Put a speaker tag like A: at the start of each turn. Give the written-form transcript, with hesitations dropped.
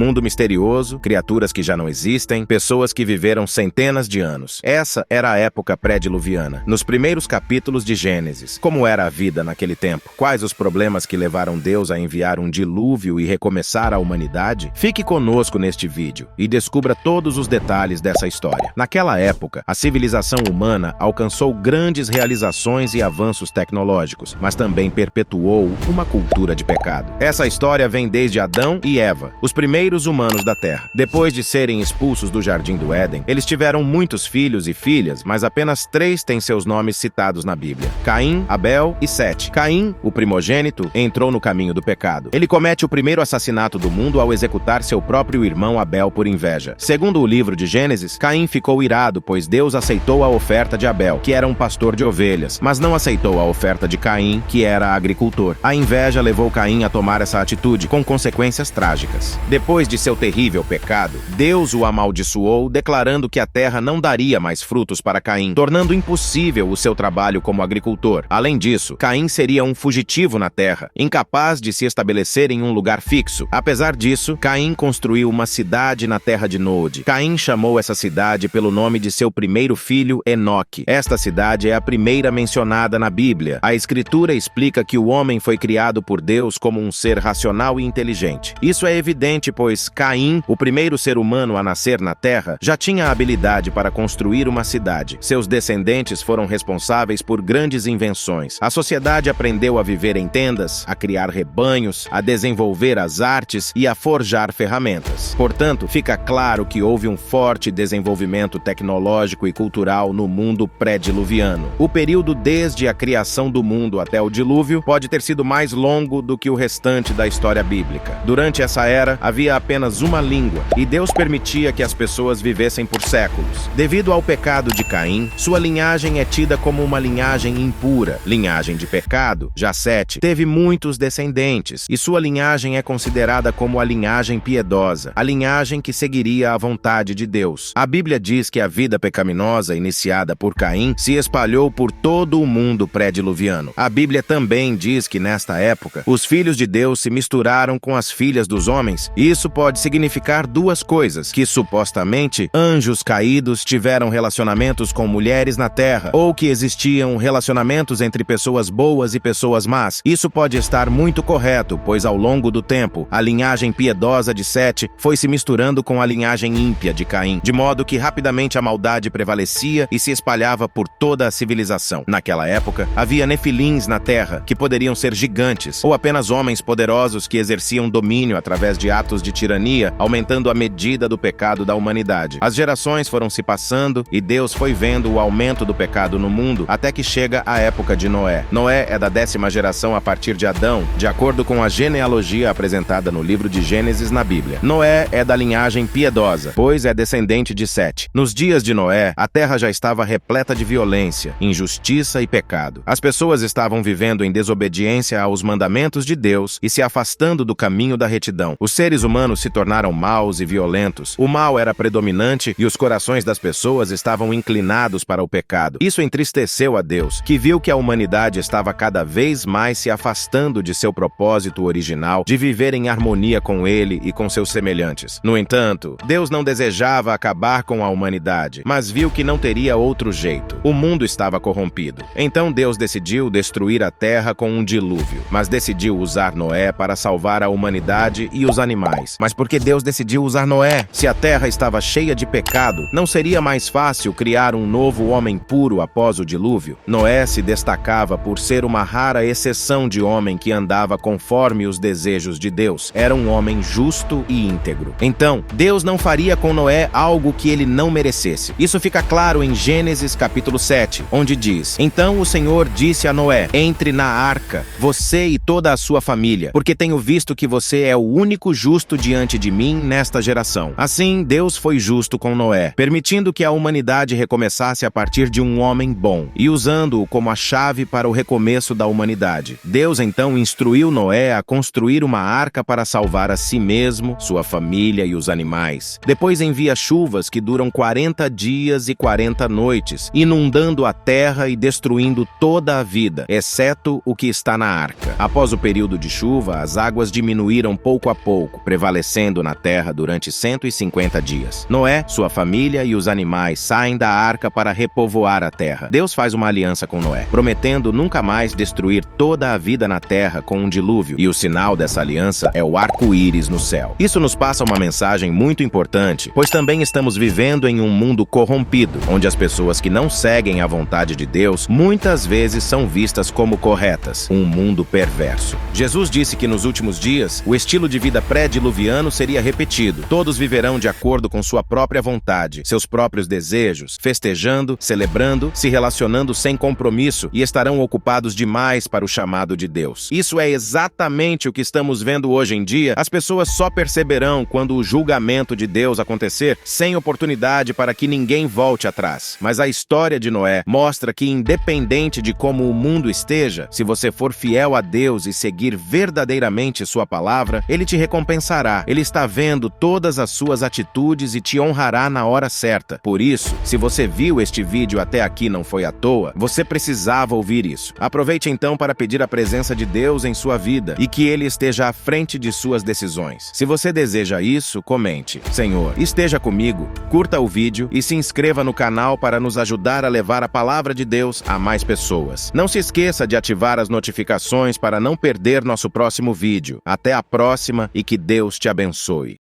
A: mundo misterioso, criaturas que já não existem, pessoas que viveram centenas de anos. Essa era a época pré-diluviana. Nos primeiros capítulos de Gênesis, como era a vida naquele tempo? Quais os problemas que levaram Deus a enviar um dilúvio e recomeçar a humanidade? Fique conosco neste vídeo e descubra todos os detalhes dessa história. Naquela época, a civilização humana alcançou grandes realizações e avanços tecnológicos, mas também perpetuou uma cultura de pecado. Essa história vem desde Adão e Eva, os primeiros humanos da Terra. Depois de serem expulsos do Jardim do Éden, eles tiveram muitos filhos e filhas, mas apenas 3 têm seus nomes citados na Bíblia: Caim, Abel e Sete. Caim, o primogênito, entrou no caminho do pecado. Ele comete o primeiro assassinato do mundo ao executar seu próprio irmão Abel por inveja. Segundo o livro de Gênesis, Caim ficou irado, pois Deus aceitou a oferta de Abel, que era um pastor de ovelhas, mas não aceitou a oferta de Caim, que era agricultor. A inveja levou Caim a tomar essa atitude, com consequências trágicas. Depois de seu terrível pecado, Deus o amaldiçoou, declarando que a terra não daria mais frutos para Caim, tornando impossível o seu trabalho como agricultor. Além disso, Caim seria um fugitivo na terra, incapaz de se estabelecer em um lugar fixo. Apesar disso, Caim construiu uma cidade na terra de Nod. Caim chamou essa cidade pelo nome de seu primeiro filho, Enoque. Esta cidade é a primeira mencionada na Bíblia. A Escritura explica que o homem foi criado por Deus como um ser racional e inteligente. Isso é evidente, pois Caim, o primeiro ser humano a nascer na terra, já tinha a habilidade para construir uma cidade. Seus descendentes foram responsáveis por grandes invenções. A sociedade aprendeu a viver em tendas, a criar rebanhos, a desenvolver as artes e a forjar ferramentas. Portanto, fica claro que houve um forte desenvolvimento tecnológico e cultural no mundo pré-diluviano. O período desde a criação do mundo até o dilúvio pode ter sido mais longo do que o restante da história bíblica. Durante essa era, havia apenas uma língua, e Deus permitia que as pessoas vivessem por séculos. Devido ao pecado de Caim, sua linhagem é tida como uma linhagem impura. Linhagem de pecado, já Sete, teve muitos descendentes, e sua linhagem é considerada como a linhagem piedosa, a linhagem que seguiria a vontade de Deus. A Bíblia diz que a vida pecaminosa iniciada por Caim se espalhou por todo o mundo pré-diluviano. A Bíblia também diz que nesta época, os filhos de Deus se misturaram com as filhas dos homens. Isso pode significar duas coisas: que supostamente anjos caídos tiveram relacionamentos com mulheres na terra, ou que existiam relacionamentos entre pessoas boas e pessoas más. Isso pode estar muito correto, pois ao longo do tempo, a linhagem piedosa de Sete foi se misturando com a linhagem ímpia de Caim, de modo que rapidamente a maldade prevalecia e se espalhava por toda a civilização. Naquela época, havia nefilins na terra, que poderiam ser gigantes, ou apenas homens poderosos que exerciam domínio através de atos de tirania, aumentando a medida do pecado da humanidade. As gerações foram se passando e Deus foi vendo o aumento do pecado no mundo até que chega a época de Noé. Noé é da 10ª geração a partir de Adão, de acordo com a genealogia apresentada no livro de Gênesis na Bíblia. Noé é da linhagem piedosa, pois é descendente de Sete. Nos dias de Noé, a terra já estava repleta de violência, injustiça e pecado. As pessoas estavam vivendo em desobediência aos mandamentos de Deus e se afastando do caminho da retidão. Os seres humanos se tornaram maus e violentos. O mal era predominante e os corações das pessoas estavam inclinados para o pecado. Isso entristeceu a Deus, que viu que a humanidade estava cada vez mais se afastando de seu propósito original de viver em harmonia com ele e com seus semelhantes. No entanto, Deus não desejava acabar com a humanidade, mas viu que não teria outro jeito. O mundo estava corrompido. Então Deus decidiu destruir a terra com um dilúvio, mas decidiu usar Noé para salvar a humanidade e os animais. Mas por que Deus decidiu usar Noé? Se a terra estava cheia de pecado, não seria mais fácil criar um novo homem puro após o dilúvio? Noé se destacava por ser uma rara exceção de homem que andava conforme os desejos de Deus. Era um homem justo e íntegro. Então, Deus não faria com Noé algo que ele não merecesse. Isso fica claro em Gênesis capítulo 7, onde diz: Então o Senhor disse a Noé: Entre na arca, você e toda a sua família, porque tenho visto que você é o único justo diante de mim nesta geração. Assim, Deus foi justo com Noé, permitindo que a humanidade recomeçasse a partir de um homem bom e usando-o como a chave para o recomeço da humanidade. Deus então instruiu Noé a construir uma arca para salvar a si mesmo, sua família e os animais. Depois envia chuvas que duram 40 dias e 40 noites, inundando a terra e destruindo toda a vida, exceto o que está na arca. Após o período de chuva, as águas diminuíram pouco a pouco, prevalecendo prevalecendo na terra durante 150 dias. Noé, sua família e os animais saem da arca para repovoar a terra. Deus faz uma aliança com Noé, prometendo nunca mais destruir toda a vida na terra com um dilúvio, e o sinal dessa aliança é o arco-íris no céu. Isso nos passa uma mensagem muito importante, pois também estamos vivendo em um mundo corrompido, onde as pessoas que não seguem a vontade de Deus muitas vezes são vistas como corretas, um mundo perverso. Jesus disse que nos últimos dias, o estilo de vida pré-diluviano seria repetido. Todos viverão de acordo com sua própria vontade, seus próprios desejos, festejando, celebrando, se relacionando sem compromisso e estarão ocupados demais para o chamado de Deus. Isso é exatamente o que estamos vendo hoje em dia. As pessoas só perceberão quando o julgamento de Deus acontecer, sem oportunidade para que ninguém volte atrás. Mas a história de Noé mostra que, independente de como o mundo esteja, se você for fiel a Deus e seguir verdadeiramente sua palavra, Ele te recompensará. Ele está vendo todas as suas atitudes e te honrará na hora certa. Por isso, se você viu este vídeo até aqui não foi à toa, você precisava ouvir isso. Aproveite então para pedir a presença de Deus em sua vida e que Ele esteja à frente de suas decisões. Se você deseja isso, comente: Senhor, esteja comigo, curta o vídeo e se inscreva no canal para nos ajudar a levar a palavra de Deus a mais pessoas. Não se esqueça de ativar as notificações para não perder nosso próximo vídeo. Até a próxima e que Deus te abençoe.